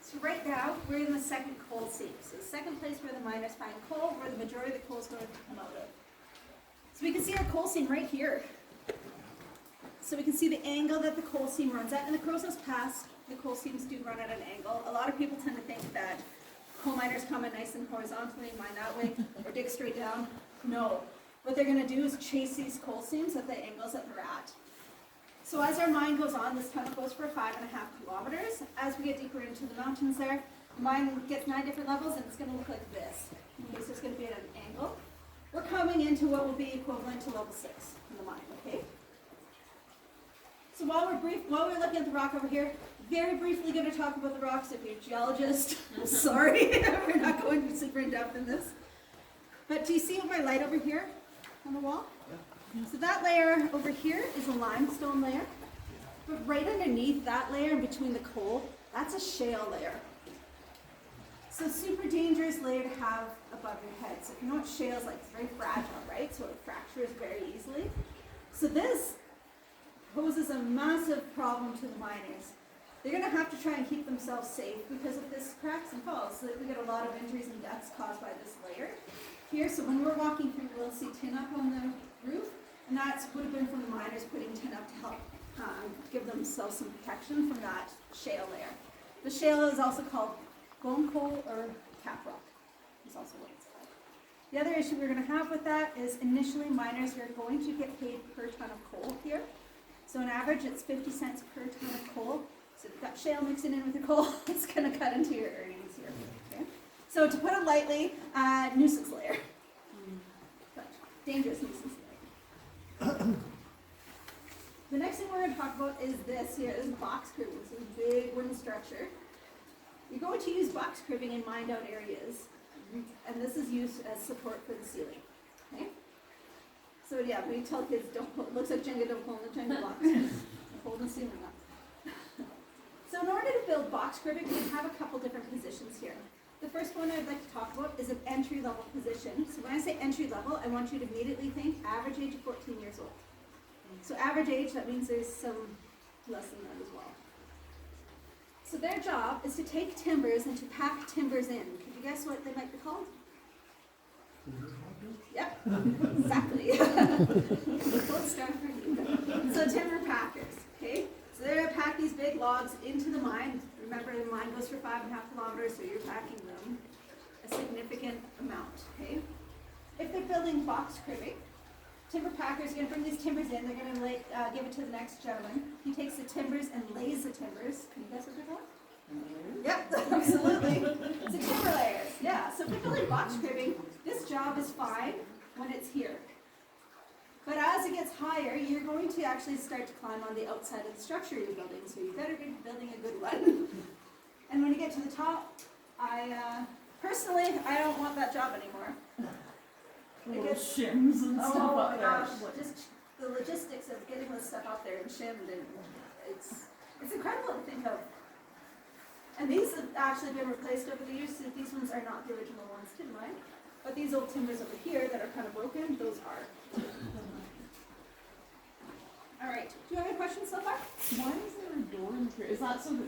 So right now, we're in the second coal seam. So the second place where the miners find coal, where the majority of the coal is going to come out of. So we can see our coal seam right here. So we can see the angle that the coal seam runs at. In the Crow's Nest Pass, the coal seams do run at an angle. A lot of people tend to think that coal miners come in nice and horizontally and mine that way, or dig straight down. No. What they're going to do is chase these coal seams at the angles that they're at. So as our mine goes on, this tunnel goes for 5.5 kilometers. As we get deeper into the mountains there, the mine gets 9 different levels and it's going to look like this. Okay, so it's going to be at an angle. We're coming into what will be equivalent to level 6 in the mine, okay? So while we're looking at the rock over here, very briefly going to talk about the rocks. If you're a geologist, sorry, we're not going super in depth in this. But do you see my light over here on the wall? So that layer over here is a limestone layer, but right underneath that layer and between the coal, that's a shale layer. So super dangerous layer to have above your head. So if you know what shale is like, it's very fragile, right? So it fractures very easily. So this poses a massive problem to the miners. They're going to have to try and keep themselves safe because if this cracks and falls, so we get a lot of injuries and deaths caused by this layer here. So when we're walking through, we'll see tin up on the roof. And that would have been from the miners putting tin up to help give themselves some protection from that shale layer. The shale is also called bone coal or cap rock. Is also what it's called. The other issue we're going to have with that is initially miners are going to get paid per ton of coal here. So on average it's 50 cents per ton of coal. So if you've got shale mixing in with your coal, it's going to cut into your earnings here. Okay? So to put it lightly, nuisance layer. But dangerous nuisance layer. The next thing we're going to talk about is this here. This is box cribbing. This is a big wooden structure. You're going to use box cribbing in mined out areas, and this is used as support for the ceiling. Okay? So yeah, we tell kids, don't hold, looks like Jenga, don't hold the Jenga blocks. Hold the ceiling up. So in order to build box cribbing, we have a couple different positions here. The first one I'd like to talk about is an entry-level position. So when I say entry-level, I want you to immediately think average age of 14 years old. So average age, that means there's some less than that as well. So their job is to take timbers and to pack timbers in. Could you guess what they might be called? Yep, exactly. Both start for you. So timber packers, okay? So they're going to pack these big logs into the mine. Remember, the mine goes for 5.5 kilometers, so you're packing them a significant amount, okay? If they're building box cribbing, timber packers are going to bring these timbers in. They're going to give it to the next gentleman. He takes the timbers and lays the timbers. Can you guess what they're called? Yep, absolutely. It's a timber layers. Yeah, so particularly box cribbing, this job is fine when it's here. But as it gets higher, you're going to actually start to climb on the outside of the structure you're building, so you better be building a good one. And when you get to the top, personally, I don't want that job anymore. Little shims and stuff oh up my there. gosh, just the logistics of getting this stuff up there and shimmed, and it's incredible to think of. And these have actually been replaced over the years, so these ones are not the original ones to mine. But these old timbers over here that are kind of broken, those are. All right, do you have any questions so far? Why is there a door in here? Is that so that